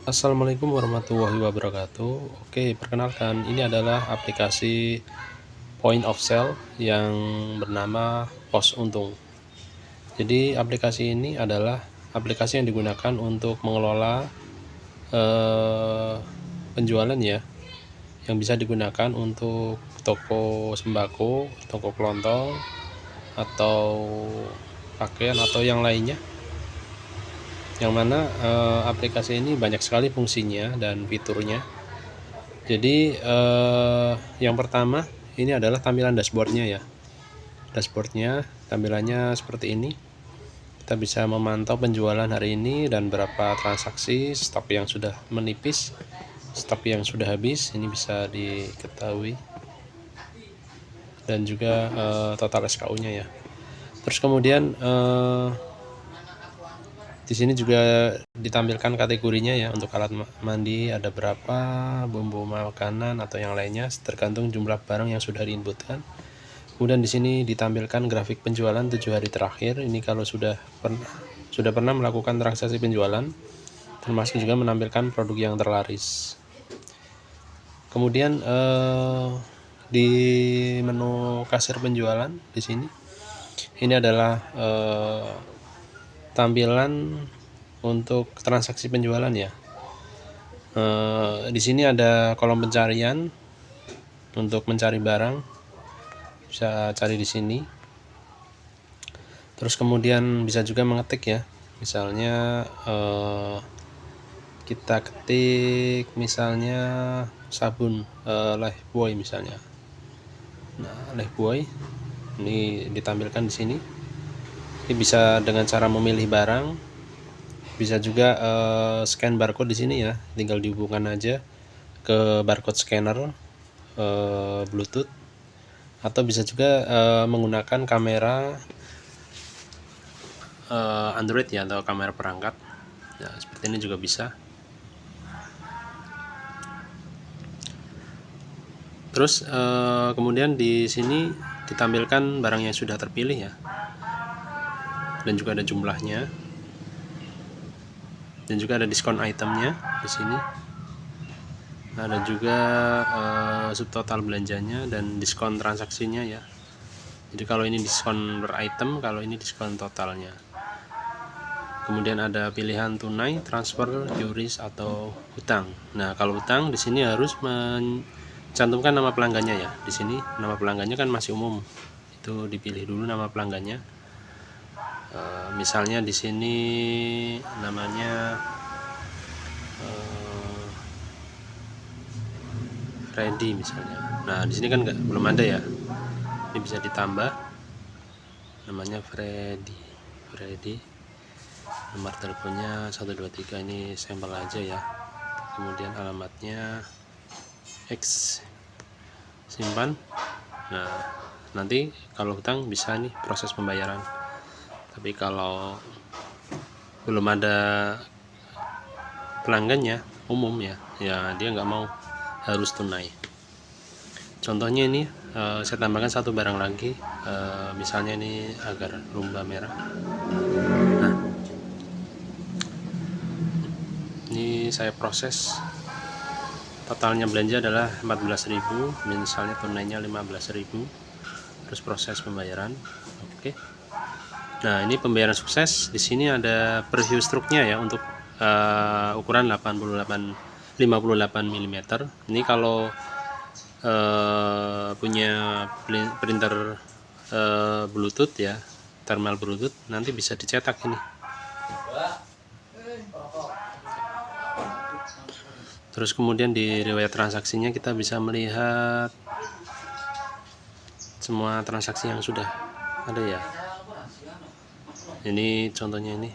Assalamualaikum warahmatullahi wabarakatuh. Oke, perkenalkan, ini adalah aplikasi point of sale yang bernama Pos Untung. Jadi, aplikasi ini adalah aplikasi yang digunakan untuk mengelola eh, penjualan ya, yang bisa digunakan untuk toko sembako, toko kelontong, atau pakaian atau yang lainnya. Yang mana aplikasi ini banyak sekali fungsinya dan fiturnya. Jadi yang pertama ini adalah tampilan dashboardnya ya. Dashboardnya tampilannya seperti ini. Kita bisa memantau penjualan hari ini dan berapa transaksi, stok yang sudah menipis, stok yang sudah habis, ini bisa diketahui, dan juga total SKU-nya ya. Terus kemudian di sini juga ditampilkan kategorinya ya, untuk alat mandi ada berapa, bumbu makanan atau yang lainnya tergantung jumlah barang yang sudah diinputkan. Kemudian di sini ditampilkan grafik penjualan 7 hari terakhir. Ini kalau sudah pernah melakukan transaksi penjualan, termasuk juga menampilkan produk yang terlaris. Kemudian di menu kasir penjualan di sini, ini adalah tampilan untuk transaksi penjualan ya. Di sini ada kolom pencarian untuk mencari barang, bisa cari di sini. Terus kemudian bisa juga mengetik ya, misalnya kita ketik misalnya sabun Lifebuoy misalnya. Nah, Lifebuoy ini ditampilkan di sini. Ini bisa dengan cara memilih barang, bisa juga scan barcode di sini ya, tinggal dihubungkan aja ke barcode scanner Bluetooth, atau bisa juga menggunakan kamera Android ya, atau kamera perangkat. Nah, seperti ini juga bisa. Terus kemudian di sini ditampilkan barang yang sudah terpilih ya, dan juga ada jumlahnya, dan juga ada diskon itemnya di sini. Ada juga subtotal belanjanya dan diskon transaksinya ya. Jadi kalau ini diskon per item, kalau ini diskon totalnya. Kemudian ada pilihan tunai, transfer, QRIS atau hutang. Nah, kalau hutang di sini harus mencantumkan nama pelanggannya ya. Di sini nama pelanggannya kan masih umum. Itu dipilih dulu nama pelanggannya. Misalnya di sini namanya Freddy misalnya. Nah, di sini kan belum ada ya. Ini bisa ditambah namanya Freddy. Nomor teleponnya 123, ini sampel aja ya. Kemudian alamatnya X, simpan. Nah, nanti kalau hutang bisa nih proses pembayaran. Tapi kalau belum ada pelanggannya, umum ya, dia nggak mau, harus tunai. Contohnya ini saya tambahkan satu barang lagi, misalnya ini agar lumba merah. Nah, ini saya proses. Totalnya belanja adalah 14.000, misalnya tunainya 15.000. Terus proses pembayaran. Oke. Nah, ini pembayaran sukses. Di sini ada preview struknya ya, untuk ukuran 58 mm. Ini kalau punya printer Bluetooth ya, terminal Bluetooth, nanti bisa dicetak ini. Terus kemudian di riwayat transaksinya kita bisa melihat semua transaksi yang sudah ada ya. Ini contohnya ini.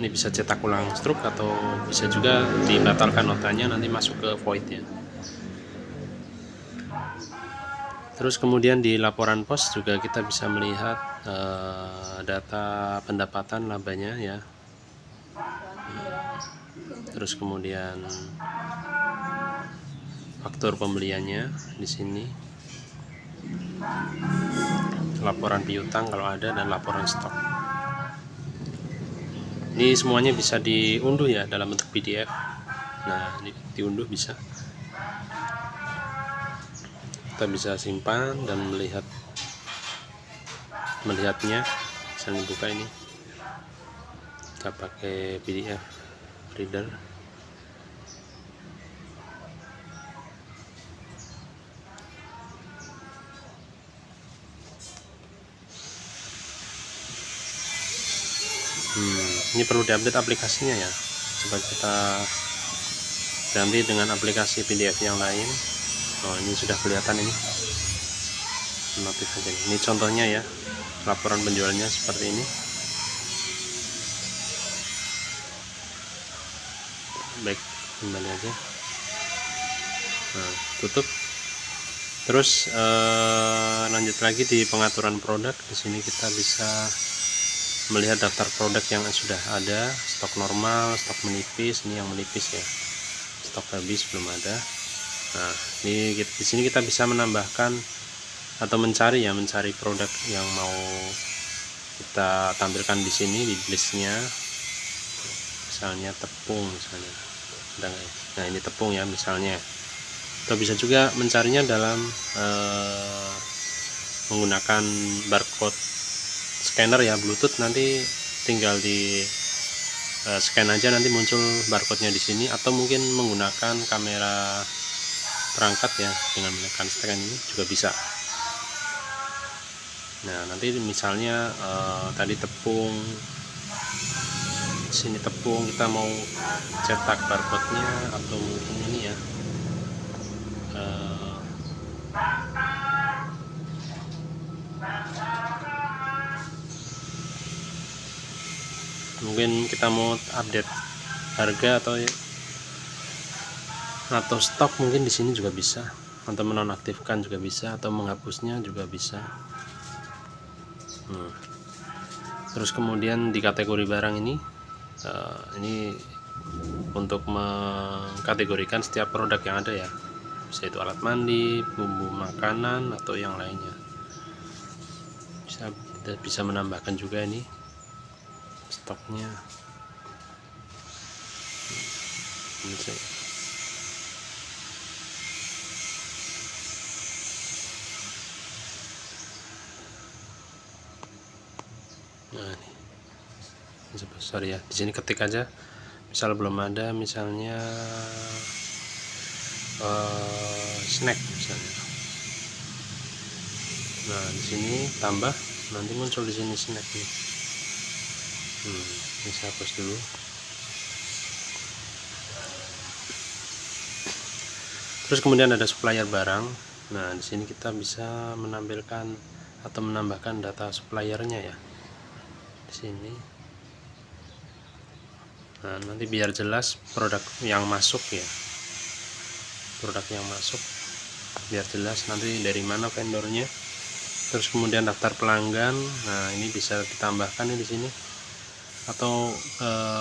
Ini bisa cetak ulang struk, atau bisa juga dibatalkan notanya, nanti masuk ke void ya. Terus kemudian di laporan pos juga kita bisa melihat data pendapatan labanya ya. Terus kemudian faktur pembeliannya di sini, laporan piutang kalau ada, dan laporan stok. Ini semuanya bisa diunduh ya dalam bentuk PDF. Nah, ini diunduh bisa. Kita bisa simpan dan melihatnya. Misalnya buka ini, kita pakai PDF reader. Ini perlu diupdate aplikasinya ya. Coba kita ganti dengan aplikasi PDF yang lain. Oh, ini sudah kelihatan ini notif aja. Ini contohnya ya, laporan penjualnya seperti ini. Baik, kembali aja. Nah, tutup. Terus lanjut lagi di pengaturan produk. Di sini kita bisa melihat daftar produk yang sudah ada, stok normal, stok menipis. Ini yang menipis ya, stok habis belum ada. Nah, ini di sini kita bisa menambahkan atau mencari produk yang mau kita tampilkan di sini di listnya. Misalnya tepung misalnya. Nah, ini tepung ya misalnya. Atau bisa juga mencarinya dalam menggunakan barcode scanner ya, Bluetooth. Nanti tinggal di scan aja, nanti muncul barcode-nya di sini. Atau mungkin menggunakan kamera perangkat ya, dengan menekan scan ini juga bisa. Nah, nanti misalnya tadi tepung, sini tepung, kita mau cetak barcode-nya atau mungkin ini ya, mungkin kita mau update harga atau stok, mungkin di sini juga bisa, atau menonaktifkan juga bisa, atau menghapusnya juga bisa. Terus kemudian di kategori barang ini untuk mengkategorikan setiap produk yang ada ya, bisa itu alat mandi, bumbu makanan, atau yang lainnya. Bisa menambahkan juga ini stoknya. Nah, ini sorry ya, di sini ketik aja, misal belum ada, misalnya snack misalnya. Nah, di sini tambah, nanti muncul di sini snack nih. Ini saya hapus dulu. Terus kemudian ada supplier barang. Nah, di sini kita bisa menampilkan atau menambahkan data suppliernya ya, di sini. Nah, nanti biar jelas produk yang masuk ya, produk yang masuk biar jelas nanti dari mana vendornya. Terus kemudian daftar pelanggan. Nah, ini bisa ditambahkan di sini, atau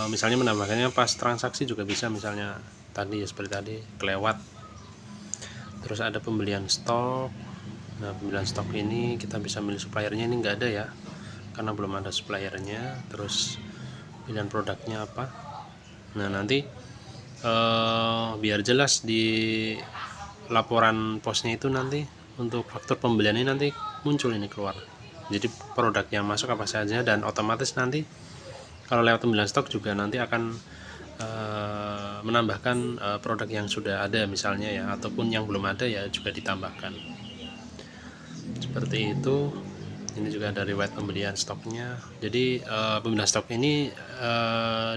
misalnya menambahkannya pas transaksi juga bisa, misalnya tadi ya, seperti tadi kelewat. Terus ada pembelian stok. Nah, pembelian stok ini kita bisa milih suppliernya, ini enggak ada ya karena belum ada suppliernya. Terus pilihan produknya apa. Nah, nanti biar jelas di laporan posnya itu, nanti untuk faktur pembelian ini nanti muncul ini keluar, jadi produk yang masuk apa saja, dan otomatis nanti kalau lewat pembelian stok juga nanti akan menambahkan produk yang sudah ada misalnya ya, ataupun yang belum ada ya juga ditambahkan seperti itu. Ini juga ada riwayat pembelian stoknya. Jadi pembelian stok ini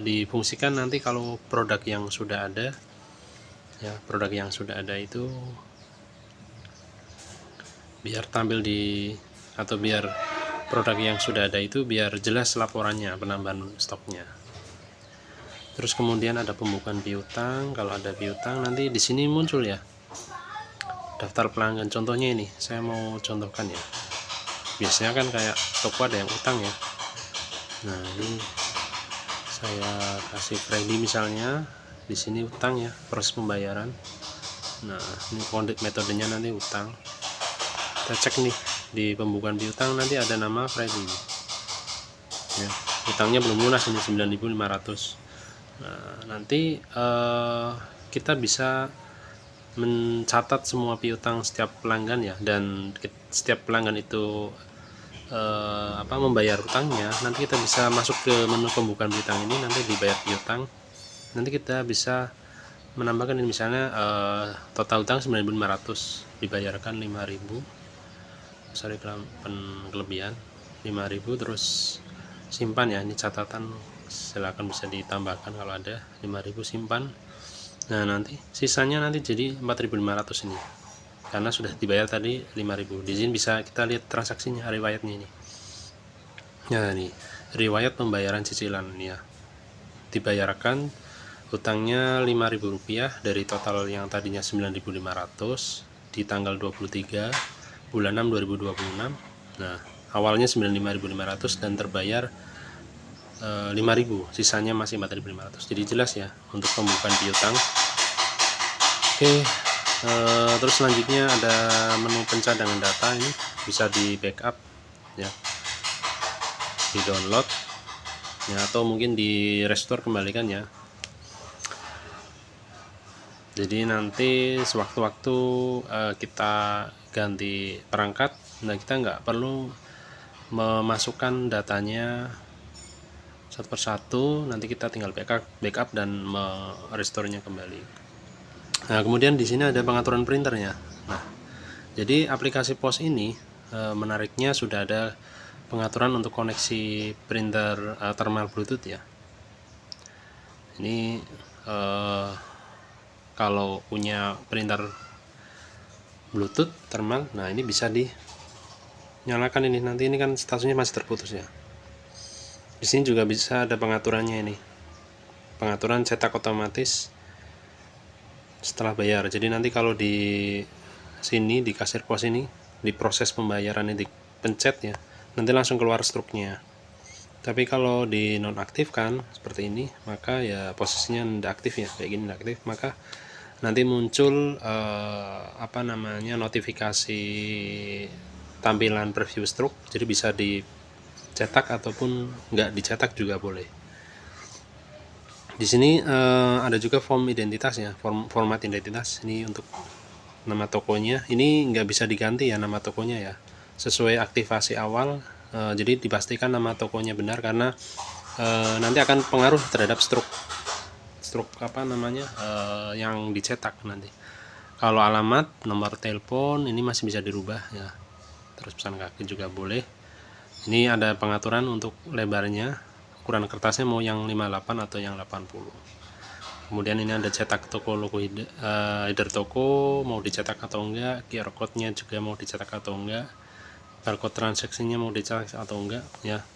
difungsikan nanti kalau produk yang sudah ada ya, produk yang sudah ada itu biar tampil atau biar produk yang sudah ada itu biar jelas laporannya, penambahan stoknya. Terus kemudian ada pembukaan piutang. Kalau ada piutang nanti di sini muncul ya daftar pelanggan. Contohnya ini saya mau contohkan ya. Biasanya kan kayak toko ada yang utang ya. Nah, ini saya kasih Freddy misalnya, di sini utang ya, proses pembayaran. Nah, ini metodenya nanti utang. Kita cek nih di pembukaan piutang, nanti ada nama Freddy ya. utangnya belum lunas ini 9.500. Nah, nanti kita bisa mencatat semua piutang setiap pelanggan ya, dan setiap pelanggan itu membayar utangnya, nanti kita bisa masuk ke menu pembukaan piutang ini, nanti dibayar piutang, nanti kita bisa menambahkan ini misalnya total utang 9.500 dibayarkan 5.000, sorry kelebihan 5.000, terus simpan ya, ini catatan, silakan bisa ditambahkan kalau ada 5.000 simpan. Nah nanti sisanya nanti jadi 4.500 ini karena sudah dibayar tadi 5.000. Di sini bisa kita lihat transaksinya, riwayatnya ini. Nah ini riwayat pembayaran cicilan ya, dibayarkan utangnya Rp5.000 dari total yang tadinya 9.500 di tanggal 23 bulan 6 2026. Nah awalnya 95.500 dan terbayar 5.000, sisanya masih 4.500. Jadi jelas ya untuk pembukaan piutang. Oke, terus selanjutnya ada menu pencadangan data, ini bisa di backup ya, di download ya, atau mungkin di restore kembalikan ya. Jadi nanti sewaktu-waktu kita ganti perangkat, nah kita nggak perlu memasukkan datanya satu persatu, nanti kita tinggal backup dan merestore-nya kembali. Nah kemudian di sini ada pengaturan printernya. Nah jadi aplikasi POS ini menariknya sudah ada pengaturan untuk koneksi printer terminal Bluetooth ya. Ini kalau punya printer Bluetooth terminal, nah ini bisa dinyalakan ini. Nanti ini kan statusnya masih terputus ya. Di sini juga bisa ada pengaturannya ini, pengaturan cetak otomatis setelah bayar. Jadi nanti kalau di sini di kasir pos ini, di proses pembayaran ini dipencet ya, nanti langsung keluar struknya. Tapi kalau di nonaktifkan seperti ini, maka ya posisinya tidak aktif ya, kayak gini tidak aktif, maka nanti muncul notifikasi tampilan preview struk. Jadi bisa dicetak ataupun nggak dicetak juga boleh. Di sini ada juga form identitas ya, format identitas. Ini untuk nama tokonya, ini nggak bisa diganti ya nama tokonya ya, sesuai aktivasi awal. Jadi dipastikan nama tokonya benar karena nanti akan pengaruh terhadap struk yang dicetak nanti. Kalau alamat, nomor telepon ini masih bisa dirubah ya. Terus pesan kaki juga boleh. Ini ada pengaturan untuk lebarnya, ukuran kertasnya mau yang 58 atau yang 80. Kemudian ini ada cetak toko, logo header toko mau dicetak atau enggak, QR code-nya juga mau dicetak atau enggak, barcode transaksinya mau dicetak atau enggak ya.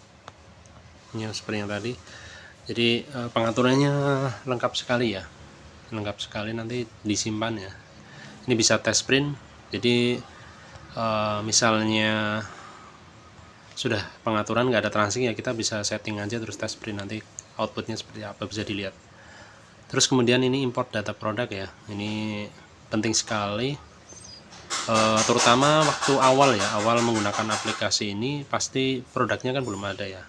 Ini seperti yang tadi. Jadi pengaturannya lengkap sekali ya, lengkap sekali, nanti disimpan ya. Ini bisa test print. Jadi misalnya sudah pengaturan nggak ada transaksi ya, kita bisa setting aja terus test print, nanti outputnya seperti apa bisa dilihat. Terus kemudian ini import data produk ya, ini penting sekali, terutama waktu awal menggunakan aplikasi ini, pasti produknya kan belum ada ya.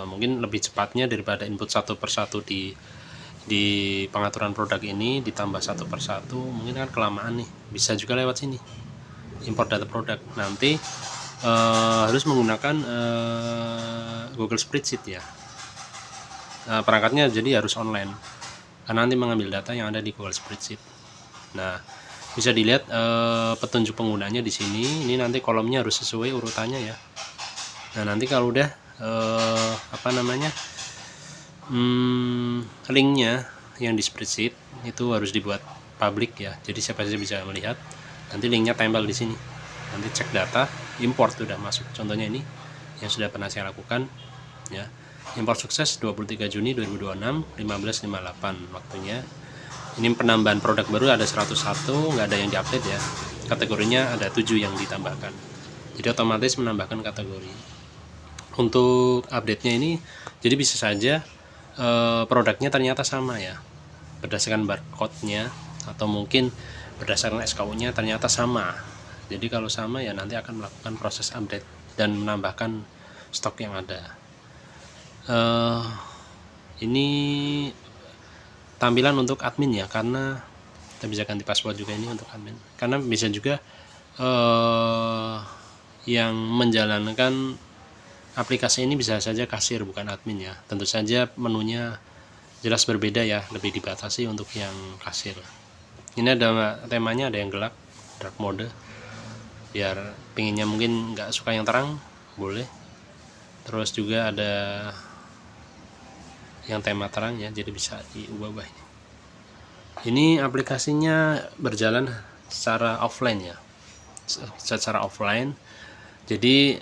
Mungkin lebih cepatnya daripada input satu persatu di pengaturan produk ini ditambah satu persatu, mungkin kan kelamaan nih. Bisa juga lewat sini import data produk, nanti harus menggunakan Google Spreadsheet ya. Perangkatnya jadi harus online karena nanti mengambil data yang ada di Google Spreadsheet. Nah bisa dilihat petunjuk penggunanya di sini. Ini nanti kolomnya harus sesuai urutannya ya. Nah nanti kalau udah linknya yang di spreadsheet itu harus dibuat public ya. Jadi siapa saja bisa melihat. Nanti linknya tempel di sini. Nanti cek data, import sudah masuk. Contohnya ini yang sudah pernah saya lakukan ya. Import sukses 23 Juni 2026 15.58 waktunya. Ini penambahan produk baru ada 101, nggak ada yang diupdate ya. Kategorinya ada 7 yang ditambahkan. Jadi otomatis menambahkan kategori. Untuk update-nya ini, jadi bisa saja produknya ternyata sama ya, berdasarkan barcode-nya, atau mungkin berdasarkan SKU-nya ternyata sama. Jadi kalau sama ya nanti akan melakukan proses update dan menambahkan stok yang ada. eh, ini tampilan untuk admin ya, karena kita bisa ganti password juga ini untuk admin, karena bisa juga yang menjalankan aplikasi ini bisa saja kasir bukan admin ya. Tentu saja menunya jelas berbeda ya, lebih dibatasi untuk yang kasir. Ini ada temanya, ada yang gelap, dark mode, biar pinginnya mungkin nggak suka yang terang boleh. Terus juga ada yang tema terang ya, jadi bisa diubah-ubah. Ini aplikasinya berjalan secara offline ya, secara offline, jadi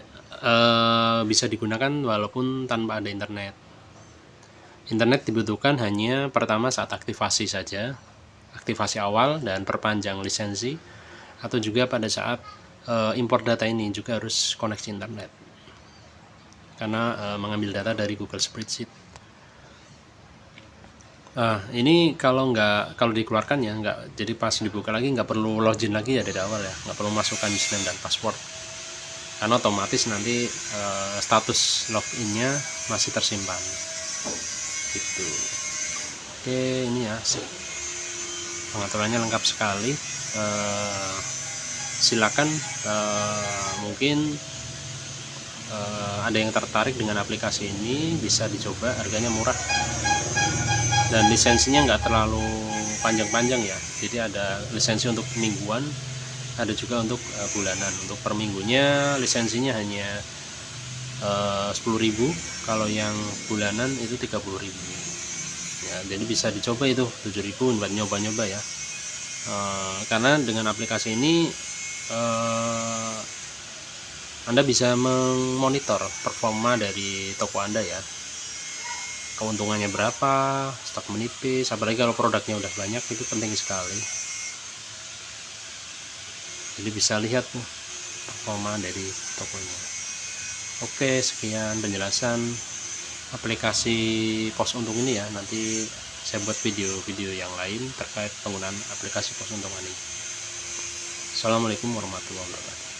bisa digunakan walaupun tanpa ada internet. Internet dibutuhkan hanya pertama saat aktivasi saja, aktivasi awal dan perpanjang lisensi, atau juga pada saat import data ini juga harus koneksi internet, karena mengambil data dari Google Spreadsheet. Ini kalau dikeluarkan ya nggak, jadi pas dibuka lagi nggak perlu login lagi ya dari awal ya, nggak perlu masukkan username dan password, karena otomatis nanti status loginnya masih tersimpan gitu. Oke, ini ya pengaturannya lengkap sekali. Silakan mungkin ada yang tertarik dengan aplikasi ini, bisa dicoba, harganya murah dan lisensinya nggak terlalu panjang-panjang ya, jadi ada lisensi untuk mingguan, ada juga untuk bulanan. Untuk per minggunya lisensinya hanya 10.000, kalau yang bulanan itu 30.000 ya, jadi bisa dicoba itu 7.000 buat nyoba-nyoba ya. Karena dengan aplikasi ini Anda bisa memonitor performa dari toko Anda ya, keuntungannya berapa, stok menipis, apalagi kalau produknya udah banyak, itu penting sekali. Jadi bisa lihat nih performa dari tokonya. Oke, sekian penjelasan aplikasi pos untung ini ya. Nanti saya buat video-video yang lain terkait penggunaan aplikasi pos untung ini. Assalamualaikum warahmatullahi wabarakatuh.